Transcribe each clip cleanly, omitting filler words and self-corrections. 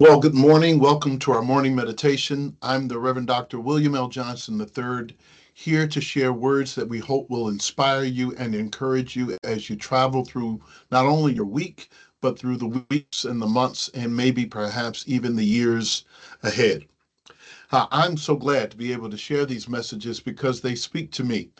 Well, good morning. Welcome to our morning meditation. I'm the Reverend Dr. William L. Johnson III, here to share words that we hope will inspire you and encourage you as you travel through not only your week, but through the weeks and the months and maybe perhaps even the years ahead. I'm so glad to be able to share these messages because they speak to me.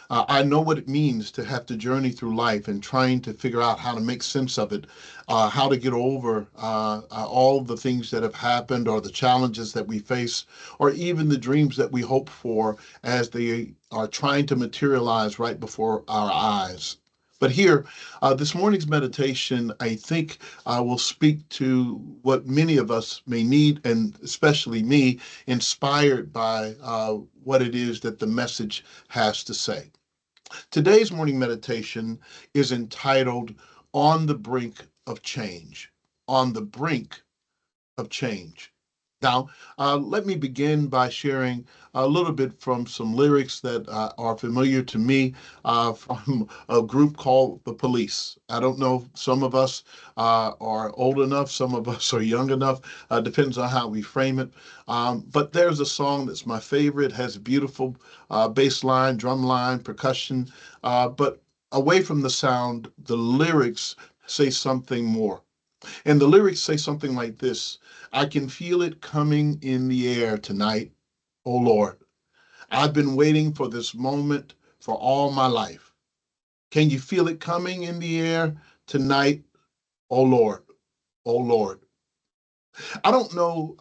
I know what it means to have to journey through life and trying to figure out how to make sense of it, how to get over all the things that have happened or the challenges that we face, or even the dreams that we hope for as they are trying to materialize right before our eyes. But here, this morning's meditation, I think, will speak to what many of us may need, and especially me, inspired by what it is that the message has to say. Today's morning meditation is entitled On the Brink of Change. On the Brink of Change. Now, let me begin by sharing a little bit from some lyrics that are familiar to me from a group called The Police. I don't know, some of us are old enough, some of us are young enough, depends on how we frame it. But there's a song that's my favorite, has beautiful bass line, drum line, percussion, but away from the sound, the lyrics say something more. And the lyrics say something like this: I can feel it coming in the air tonight, oh Lord. I've been waiting for this moment for all my life. Can you feel it coming in the air tonight, oh Lord, oh Lord? I don't know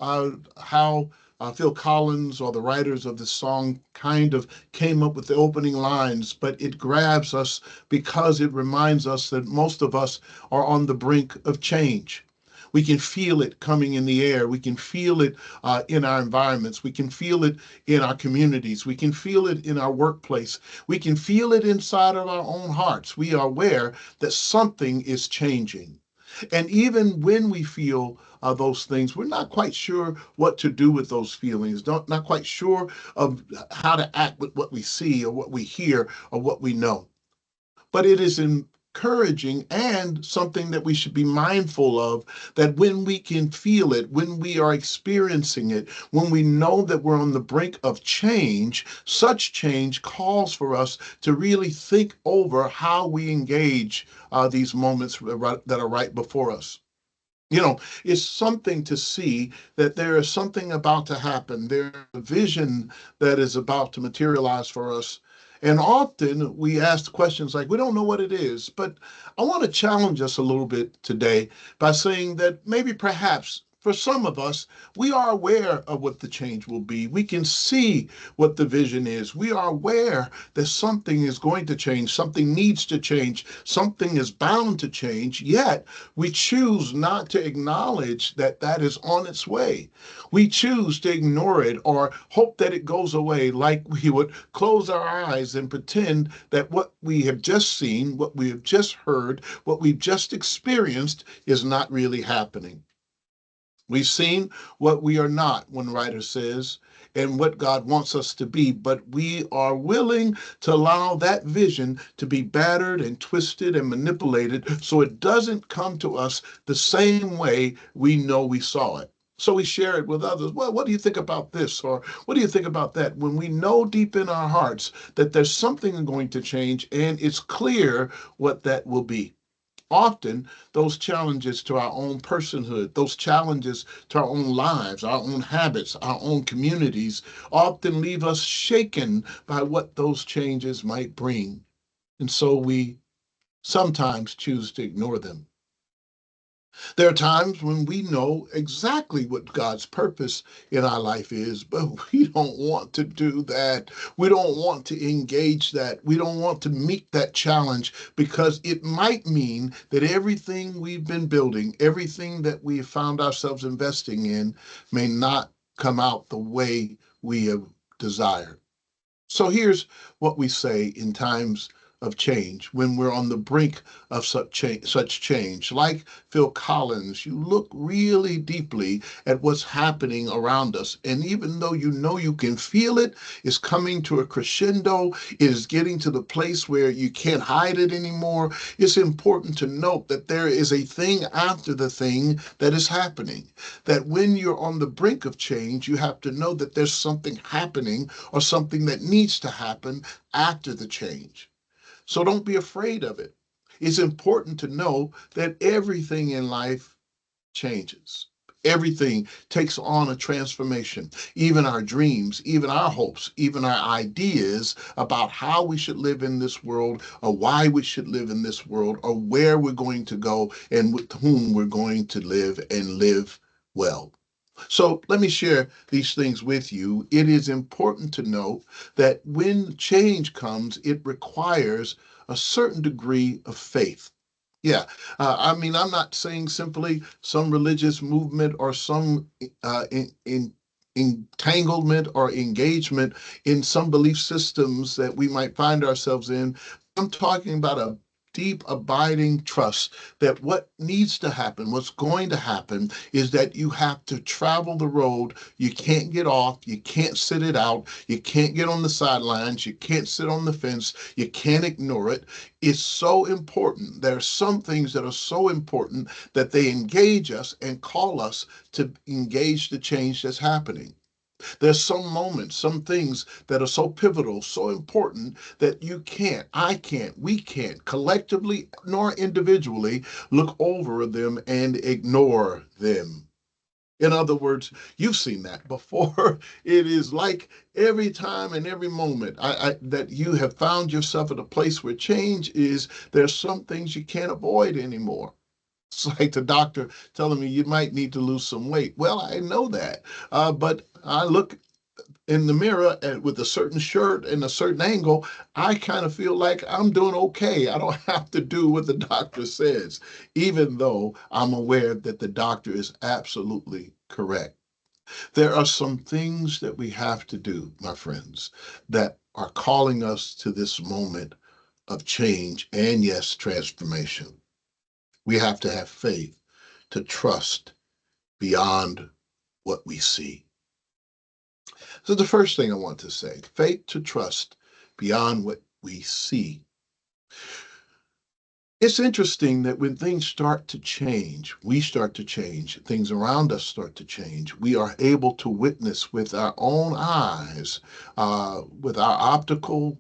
how Phil Collins or the writers of this song kind of came up with the opening lines, but it grabs us because it reminds us that most of us are on the brink of change. We can feel it coming in the air. We can feel it in our environments. We can feel it in our communities. We can feel it in our workplace. We can feel it inside of our own hearts. We are aware that something is changing. And even when we feel those things, we're not quite sure what to do with those feelings, not quite sure of how to act with what we see or what we hear or what we know. But it is encouraging and something that we should be mindful of, that when we can feel it, when we are experiencing it, when we know that we're on the brink of change, such change calls for us to really think over how we engage these moments that are right before us. You know, it's something to see that there is something about to happen. There's a vision that is about to materialize for us. And often we ask questions like, we don't know what it is. But I want to challenge us a little bit today by saying that maybe perhaps for some of us, we are aware of what the change will be. We can see what the vision is. We are aware that something is going to change, something needs to change, something is bound to change, yet we choose not to acknowledge that that is on its way. We choose to ignore it or hope that it goes away, like we would close our eyes and pretend that what we have just seen, what we have just heard, what we've just experienced is not really happening. We've seen what we are not, one writer says, and what God wants us to be, but we are willing to allow that vision to be battered and twisted and manipulated so it doesn't come to us the same way we know we saw it. So we share it with others. Well, what do you think about this? Or what do you think about that? When we know deep in our hearts that there's something going to change and it's clear what that will be. Often those challenges to our own personhood, those challenges to our own lives, our own habits, our own communities, often leave us shaken by what those changes might bring. And so we sometimes choose to ignore them. There are times when we know exactly what God's purpose in our life is, but we don't want to do that. We don't want to engage that. We don't want to meet that challenge because it might mean that everything we've been building, everything that we have found ourselves investing in, may not come out the way we have desired. So here's what we say in times of change, when we're on the brink of such change. Like Phil Collins, you look really deeply at what's happening around us. And even though you know you can feel it, it's coming to a crescendo, it is getting to the place where you can't hide it anymore. It's important to note that there is a thing after the thing that is happening. That when you're on the brink of change, you have to know that there's something happening or something that needs to happen after the change. So don't be afraid of it. It's important to know that everything in life changes. Everything takes on a transformation, even our dreams, even our hopes, even our ideas about how we should live in this world, or why we should live in this world, or where we're going to go and with whom we're going to live and live well. So let me share these things with you. It is important to know that when change comes, it requires a certain degree of faith. Yeah, I mean, I'm not saying simply some religious movement or some in entanglement or engagement in some belief systems that we might find ourselves in. I'm talking about a deep, abiding trust that what needs to happen, what's going to happen, is that you have to travel the road. You can't get off. You can't sit it out. You can't get on the sidelines. You can't sit on the fence. You can't ignore it. It's so important. There are some things that are so important that they engage us and call us to engage the change that's happening. There's some moments, some things that are so pivotal, so important that you can't, I can't, we can't collectively nor individually look over them and ignore them. In other words, you've seen that before. It is like every time and every moment that you have found yourself at a place where change is, there's some things you can't avoid anymore. It's like the doctor telling me you might need to lose some weight. Well, I know that, but I look in the mirror and with a certain shirt and a certain angle, I kind of feel like I'm doing okay. I don't have to do what the doctor says, even though I'm aware that the doctor is absolutely correct. There are some things that we have to do, my friends, that are calling us to this moment of change and, yes, transformation. We have to have faith to trust beyond what we see. So, the first thing I want to say, faith to trust beyond what we see. It's interesting that when things start to change, we start to change, things around us start to change, we are able to witness with our own eyes, with our optical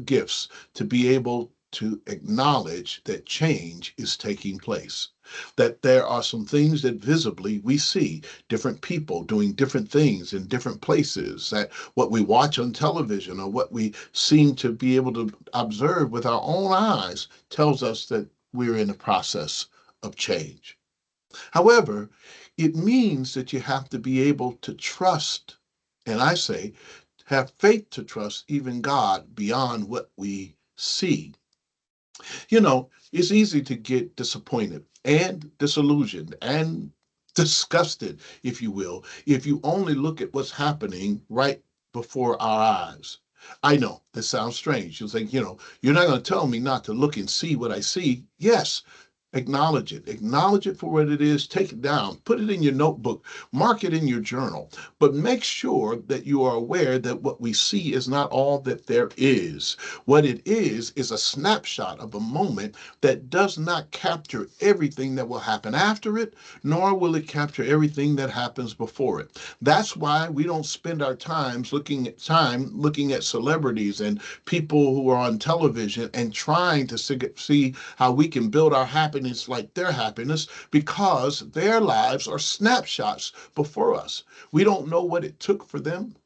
gifts, to be able to acknowledge that change is taking place. That there are some things that visibly we see, different people doing different things in different places, that what we watch on television or what we seem to be able to observe with our own eyes tells us that we're in a process of change. However, it means that you have to be able to trust, and I say, have faith to trust even God beyond what we see. You know, it's easy to get disappointed and disillusioned and disgusted, if you will, if you only look at what's happening right before our eyes. I know this sounds strange. You'll think, you're not going to tell me not to look and see what I see. Yes, acknowledge it. Acknowledge it for what it is. Take it down. Put it in your notebook. Mark it in your journal. But make sure that you are aware that what we see is not all that there is. What it is a snapshot of a moment that does not capture everything that will happen after it, nor will it capture everything that happens before it. That's why we don't spend our looking at celebrities and people who are on television and trying to see how we can build our happiness like their happiness, because their lives are snapshots before us. We don't know what it took for them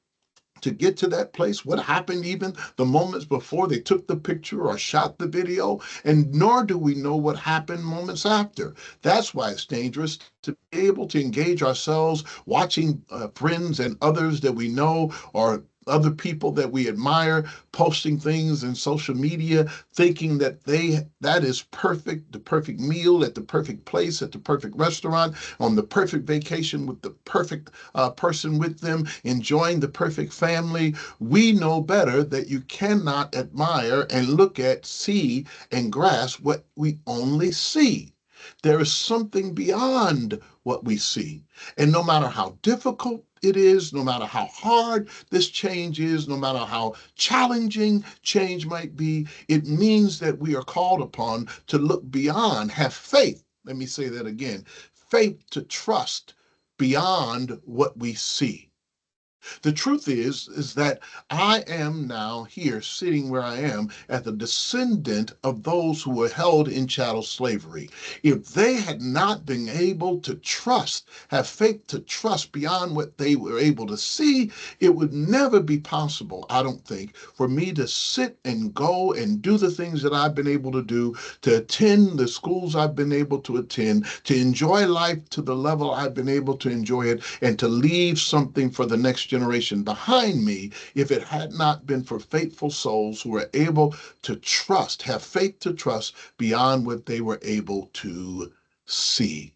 to get to that place, what happened even the moments before they took the picture or shot the video, and nor do we know what happened moments after. That's why it's dangerous to be able to engage ourselves watching friends and others that we know, or other people that we admire posting things in social media, thinking that that is perfect, the perfect meal at the perfect place, at the perfect restaurant, on the perfect vacation with the perfect person with them, enjoying the perfect family. We know better that you cannot admire and look at, see, and grasp what we only see. There is something beyond what we see. And no matter how difficult it is, no matter how hard this change is, no matter how challenging change might be, it means that we are called upon to look beyond, have faith. Let me say that again, faith to trust beyond what we see. The truth is that I am now here sitting where I am as a descendant of those who were held in chattel slavery. If they had not been able to trust, have faith to trust beyond what they were able to see, it would never be possible, I don't think, for me to sit and go and do the things that I've been able to do, to attend the schools I've been able to attend, to enjoy life to the level I've been able to enjoy it, and to leave something for the next generation behind me, if it had not been for faithful souls who were able to trust, have faith to trust beyond what they were able to see.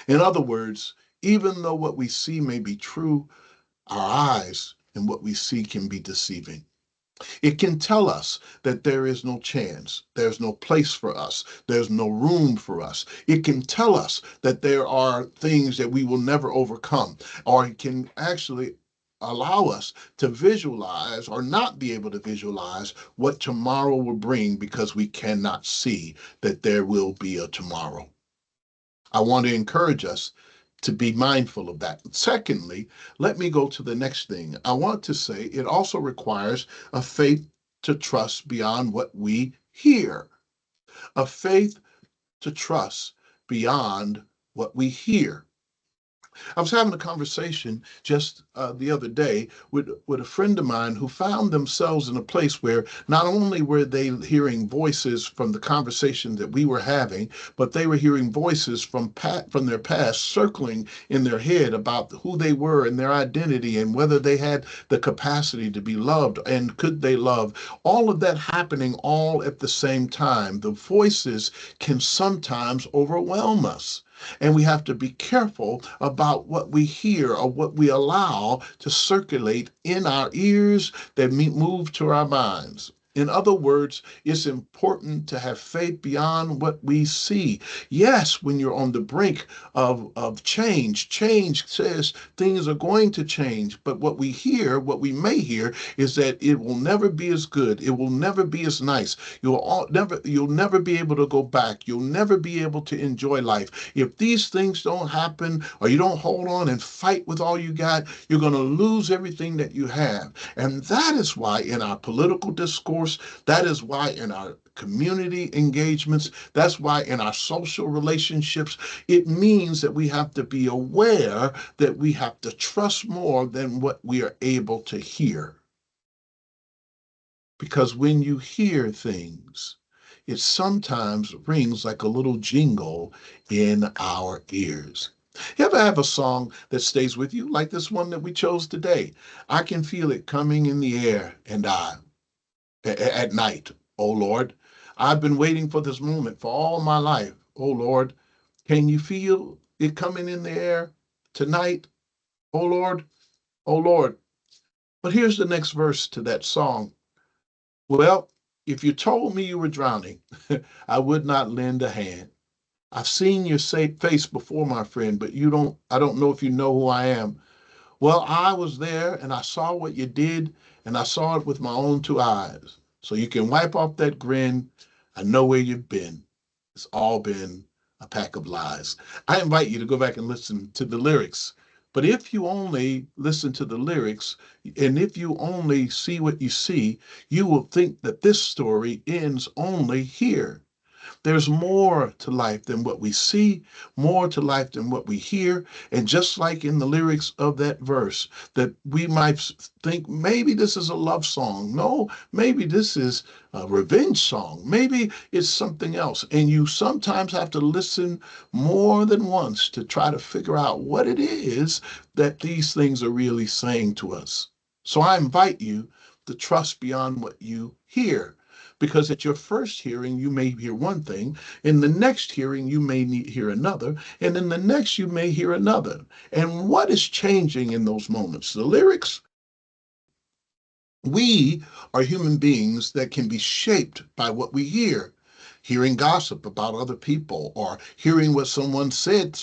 In other words, even though what we see may be true, our eyes and what we see can be deceiving. It can tell us that there is no chance, there's no place for us, there's no room for us. It can tell us that there are things that we will never overcome, or it can actually allow us to visualize or not be able to visualize what tomorrow will bring because we cannot see that there will be a tomorrow. I want to encourage us to be mindful of that. Secondly, let me go to the next thing. I want to say it also requires a faith to trust beyond what we hear, a faith to trust beyond what we hear. I was having a conversation just the other day with a friend of mine who found themselves in a place where not only were they hearing voices from the conversation that we were having, but they were hearing voices from their past circling in their head about who they were and their identity and whether they had the capacity to be loved and could they love. All of that happening all at the same time. The voices can sometimes overwhelm us. And we have to be careful about what we hear or what we allow to circulate in our ears that move to our minds. In other words, it's important to have faith beyond what we see. Yes, when you're on the brink of change says things are going to change. But what we hear, what we may hear, is that it will never be as good. It will never be as nice. You'll never be able to go back. You'll never be able to enjoy life. If these things don't happen or you don't hold on and fight with all you got, you're going to lose everything that you have. And that is why in our political discourse, that is why in our community engagements, that's why in our social relationships, it means that we have to be aware that we have to trust more than what we are able to hear. Because when you hear things, it sometimes rings like a little jingle in our ears. You ever have a song that stays with you, like this one that we chose today? I can feel it coming in the air, and at night, oh Lord, I've been waiting for this moment for all my life. Oh Lord, can you feel it coming in the air tonight? Oh Lord, oh Lord. But here's the next verse to that song. Well, if you told me you were drowning, I would not lend a hand. I've seen your face before, my friend, but I don't know if you know who I am. Well, I was there and I saw what you did, and I saw it with my own two eyes. So you can wipe off that grin. I know where you've been. It's all been a pack of lies. I invite you to go back and listen to the lyrics. But if you only listen to the lyrics and if you only see what you see, you will think that this story ends only here. There's more to life than what we see, more to life than what we hear. And just like in the lyrics of that verse, that we might think maybe this is a love song. No, maybe this is a revenge song. Maybe it's something else. And you sometimes have to listen more than once to try to figure out what it is that these things are really saying to us. So I invite you to trust beyond what you hear. Because at your first hearing, you may hear one thing. In the next hearing, you may hear another. And in the next, you may hear another. And what is changing in those moments? The lyrics? We are human beings that can be shaped by what we hear. Hearing gossip about other people, or hearing what someone said,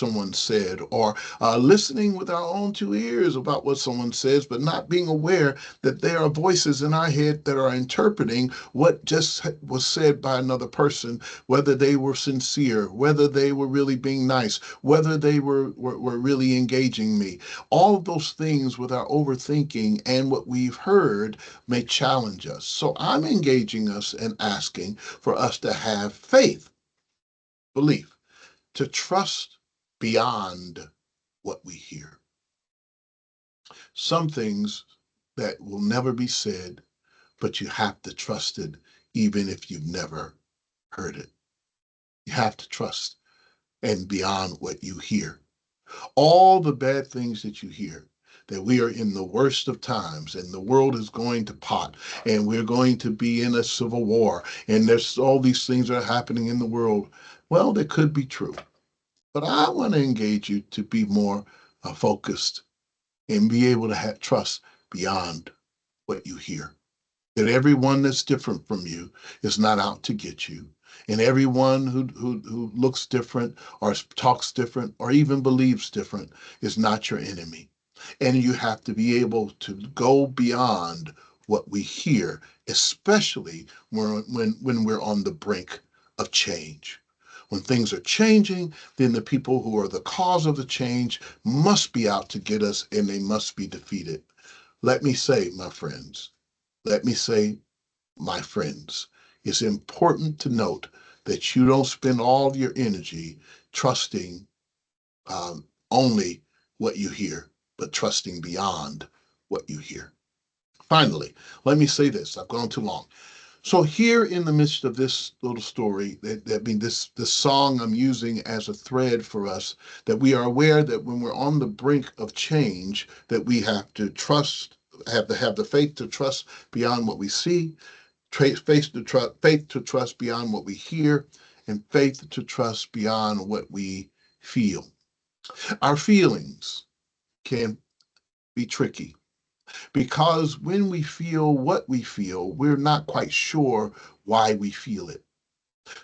or listening with our own two ears about what someone says, but not being aware that there are voices in our head that are interpreting what just was said by another person, whether they were sincere, whether they were really being nice, whether they were really engaging me. All of those things with our overthinking and what we've heard may challenge us. So I'm engaging us and asking for us to have faith, belief, to trust beyond what we hear. Some things that will never be said, but you have to trust it even if you've never heard it. You have to trust and beyond what you hear. All the bad things that you hear, that we are in the worst of times and the world is going to pot and we're going to be in a civil war and there's all these things that are happening in the world. Well, they could be true, but I want to engage you to be more focused and be able to have trust beyond what you hear. That everyone that's different from you is not out to get you. And everyone who looks different or talks different or even believes different is not your enemy. And you have to be able to go beyond what we hear, especially when we're on the brink of change. When things are changing, then the people who are the cause of the change must be out to get us and they must be defeated. Let me say, my friends, let me say, my friends, it's important to note that you don't spend all of your energy trusting only what you hear, but trusting beyond what you hear. Finally, let me say this. I've gone too long. So here in the midst of this little story, this song I'm using as a thread for us, that we are aware that when we're on the brink of change, that we have to trust, have to have the faith to trust beyond what we see, faith to trust beyond what we hear, and faith to trust beyond what we feel. Our feelings can be tricky because when we feel what we feel, we're not quite sure why we feel it.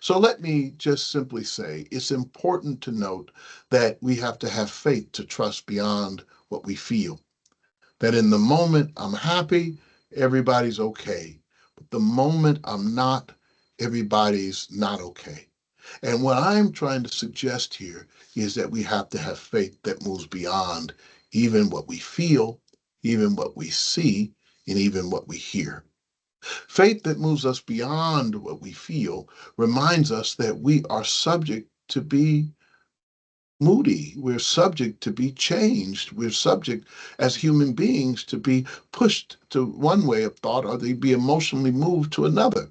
So let me just simply say it's important to note that we have to have faith to trust beyond what we feel. That in the moment I'm happy, everybody's okay. But the moment I'm not, everybody's not okay. And what I'm trying to suggest here is that we have to have faith that moves beyond even what we feel, even what we see, and even what we hear. Faith that moves us beyond what we feel reminds us that we are subject to be moody. We're subject to be changed. We're subject as human beings to be pushed to one way of thought or they be emotionally moved to another.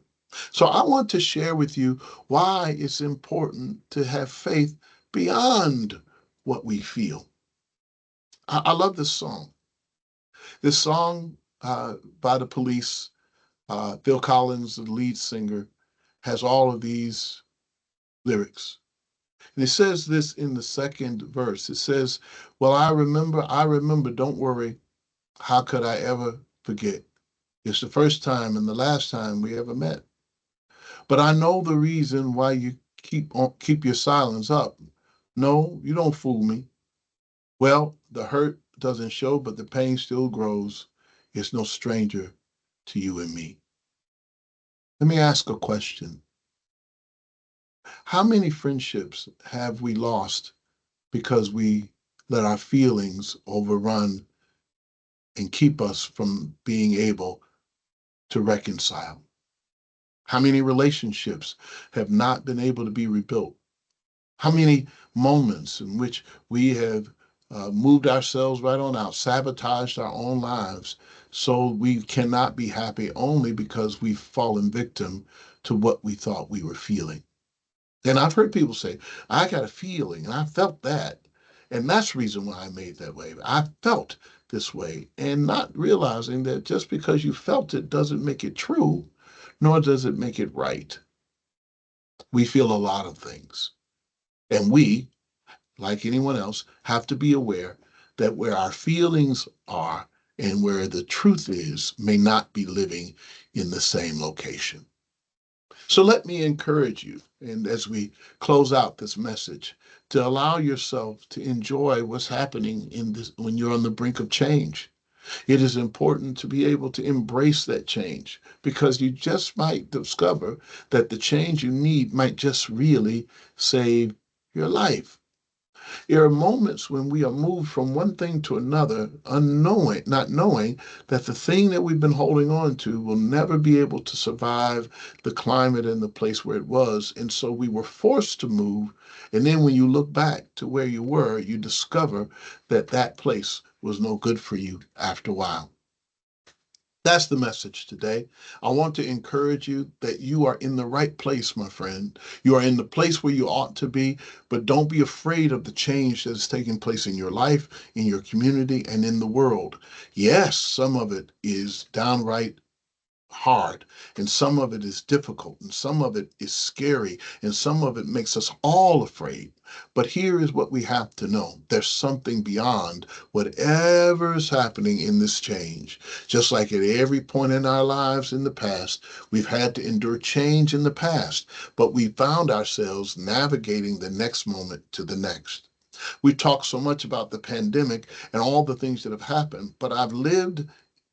So I want to share with you why it's important to have faith beyond what we feel. I love this song. This song by the Police, Phil Collins, the lead singer, has all of these lyrics. And it says this in the second verse. It says, well, I remember, don't worry. How could I ever forget? It's the first time and the last time we ever met. But I know the reason why you keep your silence up. No, you don't fool me. Well, the hurt doesn't show, but the pain still grows. It's no stranger to you and me. Let me ask a question. How many friendships have we lost because we let our feelings overrun and keep us from being able to reconcile? How many relationships have not been able to be rebuilt? How many moments in which we have moved ourselves right on out, sabotaged our own lives so we cannot be happy only because we've fallen victim to what we thought we were feeling? And I've heard people say, I got a feeling and I felt that. And that's the reason why I made that way. I felt this way, and not realizing that just because you felt it doesn't make it true, nor does it make it right. We feel a lot of things. And we, like anyone else, have to be aware that where our feelings are and where the truth is may not be living in the same location. So let me encourage you, and as we close out this message, to allow yourself to enjoy what's happening in this when you're on the brink of change. It is important to be able to embrace that change because you just might discover that the change you need might just really save your life. There are moments when we are moved from one thing to another, unknowing, not knowing that the thing that we've been holding on to will never be able to survive the climate and the place where it was. And so we were forced to move. And then when you look back to where you were, you discover that that place was no good for you after a while. That's the message today. I want to encourage you that you are in the right place, my friend. You are in the place where you ought to be, but don't be afraid of the change that is taking place in your life, in your community, and in the world. Yes, some of it is downright hard, and some of it is difficult, and some of it is scary, and some of it makes us all afraid. But here is what we have to know: there's something beyond whatever is happening in this change. Just like at every point in our lives in the past, we've had to endure change in the past, but we found ourselves navigating the next moment to the next. We talk so much about the pandemic and all the things that have happened, but I've lived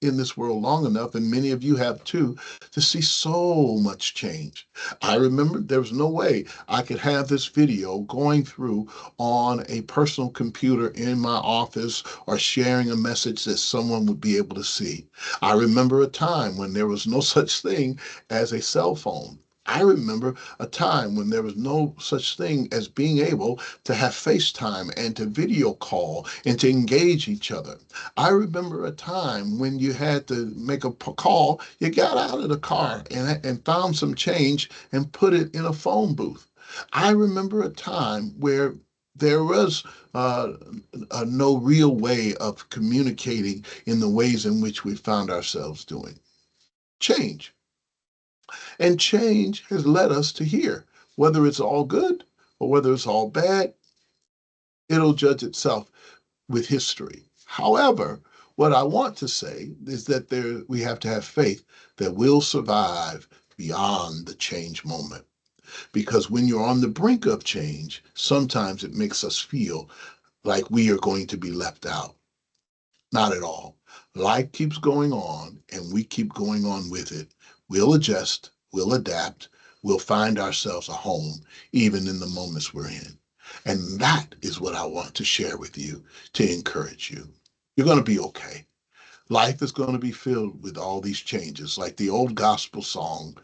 in this world long enough, and many of you have too, to see so much change. I remember there was no way I could have this video going through on a personal computer in my office or sharing a message that someone would be able to see. I remember a time when there was no such thing as a cell phone. I remember a time when there was no such thing as being able to have FaceTime and to video call and to engage each other. I remember a time when you had to make a call, you got out of the car and found some change and put it in a phone booth. I remember a time where there was no real way of communicating in the ways in which we found ourselves doing. Change. And change has led us to here. Whether it's all good or whether it's all bad, it'll judge itself with history. However, what I want to say is that we have to have faith that we'll survive beyond the change moment. Because when you're on the brink of change, sometimes it makes us feel like we are going to be left out. Not at all. Life keeps going on and we keep going on with it. We'll adjust, we'll adapt, we'll find ourselves a home, even in the moments we're in. And that is what I want to share with you to encourage you. You're going to be okay. Life is going to be filled with all these changes, like the old gospel song.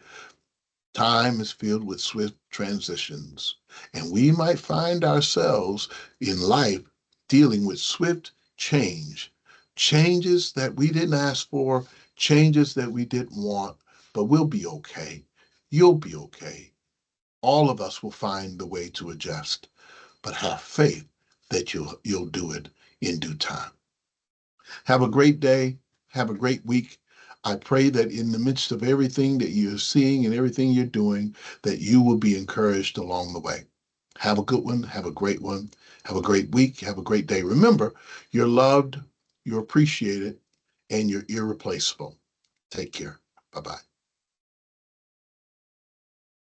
Time is filled with swift transitions, and we might find ourselves in life dealing with swift change, changes that we didn't ask for, changes that we didn't want, but we'll be okay. You'll be okay. All of us will find the way to adjust, but have faith that you'll do it in due time. Have a great day. Have a great week. I pray that in the midst of everything that you're seeing and everything you're doing, that you will be encouraged along the way. Have a good one. Have a great one. Have a great week. Have a great day. Remember, you're loved, you're appreciated, and you're irreplaceable. Take care. Bye bye.